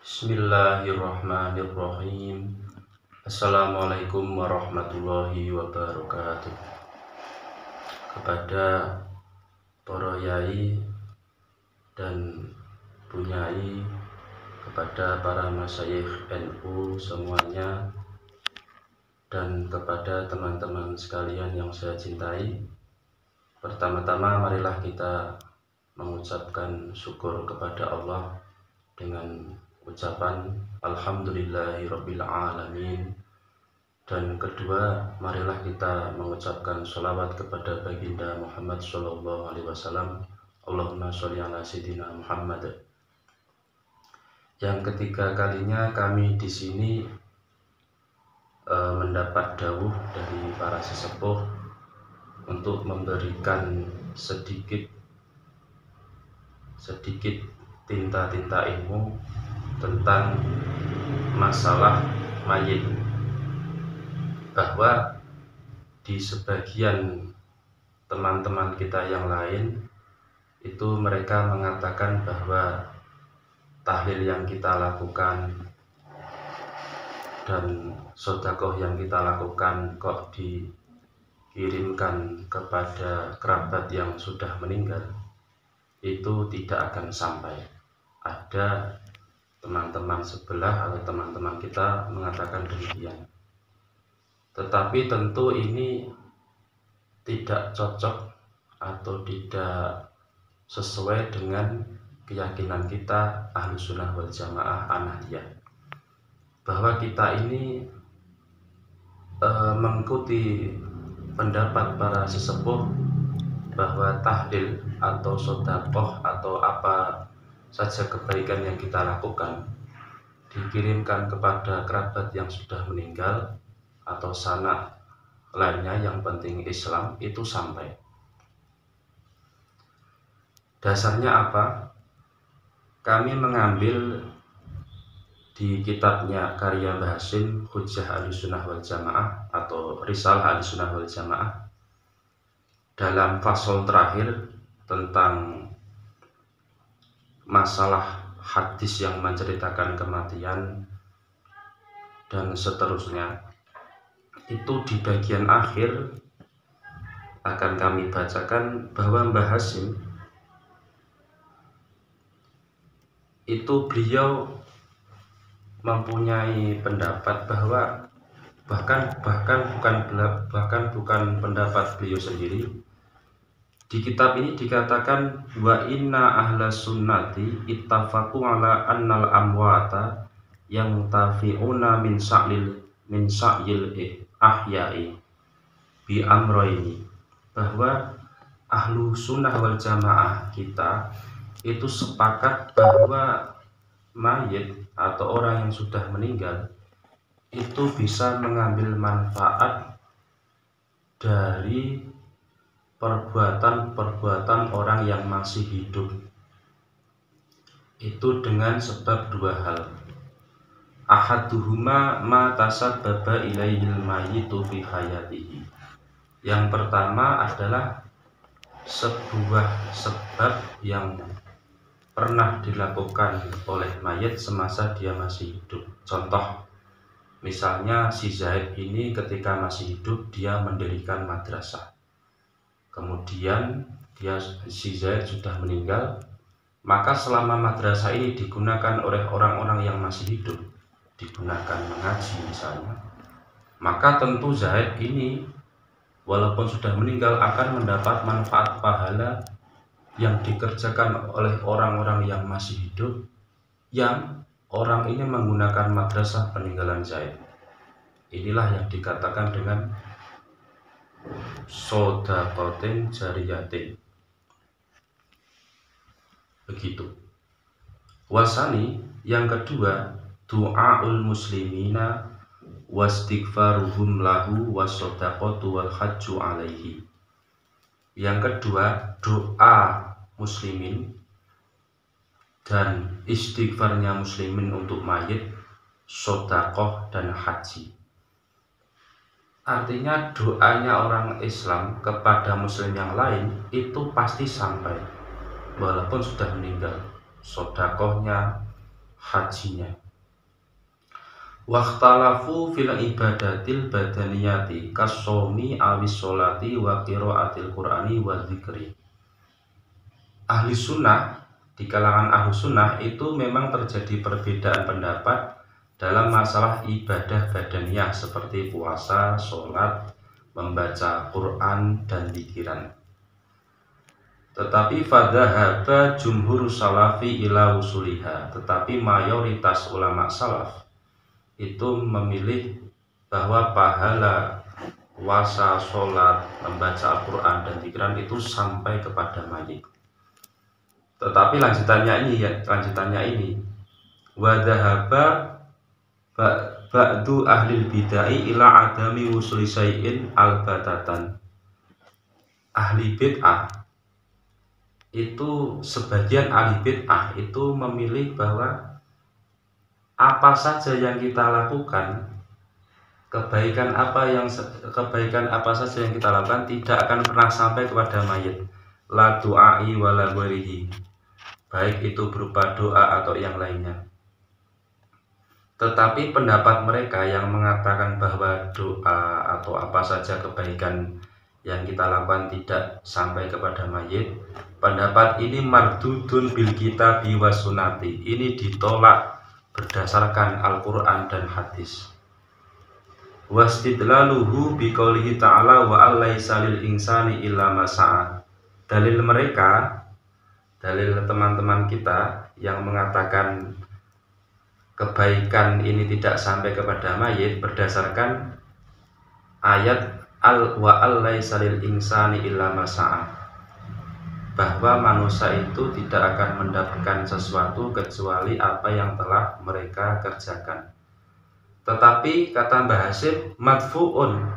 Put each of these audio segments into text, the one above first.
Bismillahirrahmanirrahim. Assalamualaikum warahmatullahi wabarakatuh. Kepada para yai dan bunyai, kepada para masyayikh NU semuanya, dan kepada teman-teman sekalian yang saya cintai, pertama-tama marilah kita mengucapkan syukur kepada Allah dengan ucapan Alhamdulillahirabbil alamin. Dan kedua, marilah kita mengucapkan sholawat kepada baginda Muhammad sallallahu alaihi wasallam. Allahumma sholli ala sayyidina Muhammad. Yang ketiga kalinya kami di sini mendapat dawuh dari para sesepuh untuk memberikan sedikit tinta-tinta ilmu tentang masalah mayit, bahwa di sebagian teman-teman kita yang lain itu mereka mengatakan bahwa tahlil yang kita lakukan dan sedekah yang kita lakukan kok dikirimkan kepada kerabat yang sudah meninggal, itu tidak akan sampai. Ada teman-teman sebelah atau teman-teman kita mengatakan demikian. Tetapi tentu ini tidak cocok atau tidak sesuai dengan keyakinan kita Ahlussunnah wal Jamaah Ahmadiyah, bahwa kita ini mengikuti pendapat para sesepuh bahwa tahlil atau sedekah atau apa saja kebaikan yang kita lakukan dikirimkan kepada kerabat yang sudah meninggal atau sanak lainnya, yang penting Islam itu sampai. Dasarnya apa? Kami mengambil di kitabnya karya Mbah Hashim Hujjah Ahlussunnah wal Jamaah atau Risalah Ahlussunnah wal Jamaah, dalam fasal terakhir tentang masalah hadis yang menceritakan kematian dan seterusnya, itu di bagian akhir akan kami bacakan bahwa Mbah Hashim itu beliau mempunyai pendapat bahwa bahkan bukan pendapat beliau sendiri. Di kitab ini dikatakan wa inna ahlas sunnati ittafaqu ala annal amwata yang tafi'una min sa'yil ahya'i bi amroini, bahwa ahlu sunnah wal jamaah kita itu sepakat bahwa mayit atau orang yang sudah meninggal itu bisa mengambil manfaat dari perbuatan orang yang masih hidup, itu dengan sebab dua hal. Ahaduhuma ma tasabbaba ilaihil mayyitu fi hayatihi. Yang pertama adalah sebuah sebab yang pernah dilakukan oleh mayit semasa dia masih hidup. Contoh, misalnya si Zaid ini ketika masih hidup dia mendirikan madrasah. Kemudian si Zaid sudah meninggal, maka selama madrasah ini digunakan oleh orang-orang yang masih hidup, digunakan mengaji misalnya, maka tentu Zaid ini walaupun sudah meninggal akan mendapat manfaat pahala yang dikerjakan oleh orang-orang yang masih hidup, yang orang ini menggunakan madrasah peninggalan Zaid. Inilah yang dikatakan dengan shadaqatin jariyatin. Begitu. Wasani, yang kedua, du'aul muslimina wastighfaruhum lahu wasadaqatu wal hajju alaihi. Yang kedua, doa muslimin dan istighfarnya muslimin untuk mayit, sedekah dan haji. Artinya doanya orang Islam kepada muslim yang lain itu pasti sampai walaupun sudah meninggal. Sedekahnya, hajinya. Wakhtalafu fil ibadatil badaniyati kasomi awis sholati wa qiraatil qur'ani wa dzikri. Ahli sunnah, di kalangan ahli sunnah itu memang terjadi perbedaan pendapat dalam masalah ibadah badaniyah seperti puasa, sholat, membaca Quran, dan zikiran. Tetapi fadhahaba jumhur salafi ila usuliha, tetapi mayoritas ulama salaf itu memilih bahwa pahala puasa, sholat, membaca Al-Quran, dan zikiran itu sampai kepada mayit. Tetapi lanjutannya ini wadhahaba ba'du ahli bid'ah ila adami wusuli syai'in al-batatan. Ahli bid'ah itu, sebagian ahli bid'ah itu memilih bahwa apa saja yang kita lakukan, kebaikan apa saja yang kita lakukan tidak akan pernah sampai kepada mayit. La du'ai wala ghairihi, baik itu berupa doa atau yang lainnya. Tetapi pendapat mereka yang mengatakan bahwa doa atau apa saja kebaikan yang kita lakukan tidak sampai kepada mayit, pendapat ini mardudun bil kitabi wa sunnati, ini ditolak berdasarkan Al-Quran dan hadis. Wastidlaluhu biqaulihi ta'ala wa allaisa lil insani illa ma sa'a. Dalil teman-teman kita yang mengatakan kebaikan ini tidak sampai kepada mayit berdasarkan ayat wa allaisa lil insani illa ma sa'a, bahwa manusia itu tidak akan mendapatkan sesuatu kecuali apa yang telah mereka kerjakan. Tetapi kata Mbah Hasyim, madfu'un,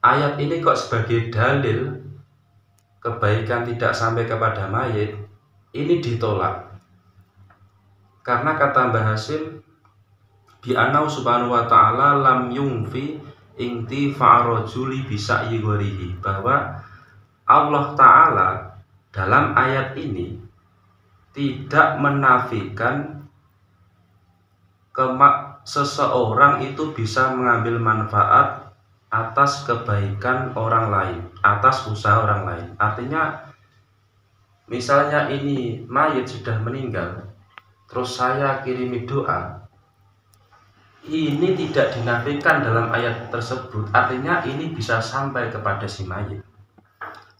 ayat ini kok sebagai dalil kebaikan tidak sampai kepada mayit, ini ditolak. Karena kata Mbah Hasyim, bi anau subhanahu wa ta'ala lam yungfi inti fa'arojuli bisa yigorihi, bahwa Allah Ta'ala dalam ayat ini tidak menafikan seseorang itu bisa mengambil manfaat atas kebaikan orang lain, atas usaha orang lain. Artinya, misalnya ini mayit sudah meninggal, terus saya kirimi doa, ini tidak dinafikan dalam ayat tersebut. Artinya ini bisa sampai kepada si mayit.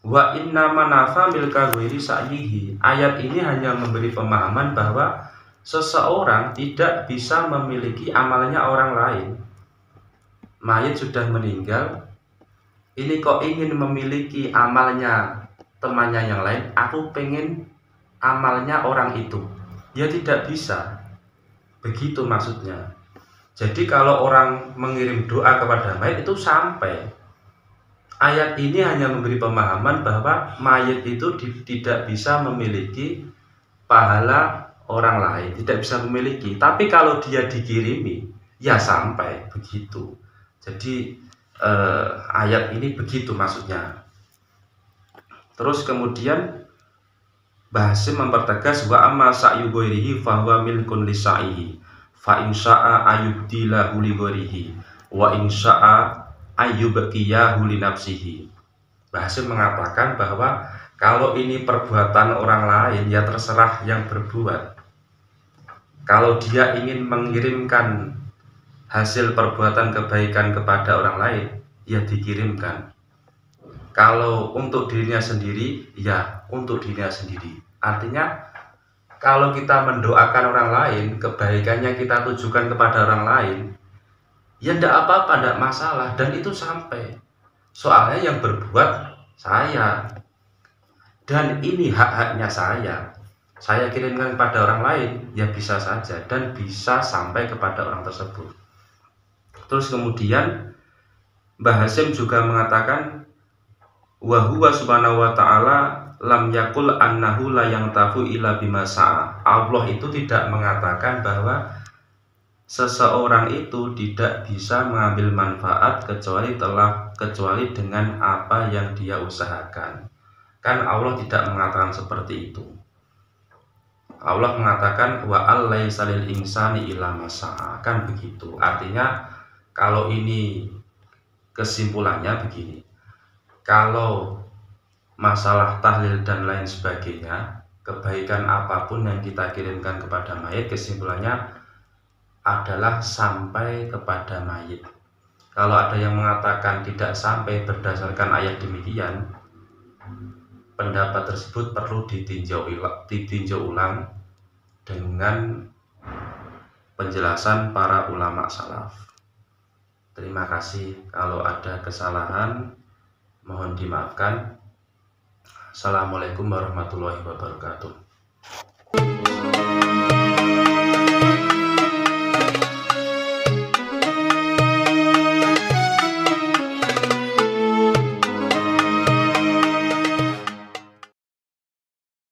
Wa inna manafa milka ghairi sa'yihi, ayat ini hanya memberi pemahaman bahwa seseorang tidak bisa memiliki amalnya orang lain. Mayit sudah meninggal, ini kok ingin memiliki amalnya temannya yang lain, aku pengen amalnya orang itu, ya tidak bisa. Begitu maksudnya. Jadi kalau orang mengirim doa kepada mayit itu sampai. Ayat ini hanya memberi pemahaman bahwa mayit itu tidak bisa memiliki pahala orang lain, tidak bisa memiliki. Tapi kalau dia dikirimi, ya sampai begitu. Jadi ayat ini begitu maksudnya. Terus kemudian Mbah Hasyim mempertegas wa amma sa'yu ghairihi fa huwa milkun li sa'ihi fa in sya'a ayubdilahu li ghairihi wa in sya'a ayyubqiyahu li nafsihi. Mbah Hasyim mengatakan bahwa kalau ini perbuatan orang lain, ya terserah yang berbuat. Kalau dia ingin mengirimkan hasil perbuatan kebaikan kepada orang lain, ya dikirimkan. Kalau untuk dirinya sendiri, ya untuk dirinya sendiri. Artinya kalau kita mendoakan orang lain, kebaikannya kita tujukan kepada orang lain, ya tidak apa-apa, tidak masalah, dan itu sampai. Soalnya yang berbuat saya, dan ini hak-haknya saya kirimkan kepada orang lain, ya bisa saja, dan bisa sampai kepada orang tersebut. Terus kemudian Mbah Hasyim juga mengatakan wa huwa subhanahu wa ta'ala lam yakul annahu la yantafu illa bima sa'a. Allah itu tidak mengatakan bahwa seseorang itu tidak bisa mengambil manfaat kecuali dengan apa yang dia usahakan. Kan Allah tidak mengatakan seperti itu. Allah mengatakan wa allaisa lil insani illa ma sa'a, kan begitu. Artinya kalau ini kesimpulannya begini. Kalau masalah tahlil dan lain sebagainya, kebaikan apapun yang kita kirimkan kepada mayit, kesimpulannya adalah sampai kepada mayit. Kalau ada yang mengatakan tidak sampai berdasarkan ayat demikian, pendapat tersebut perlu ditinjau ulang dengan penjelasan para ulama salaf. Terima kasih. Kalau ada kesalahan mohon dimaafkan. Assalamualaikum warahmatullahi wabarakatuh.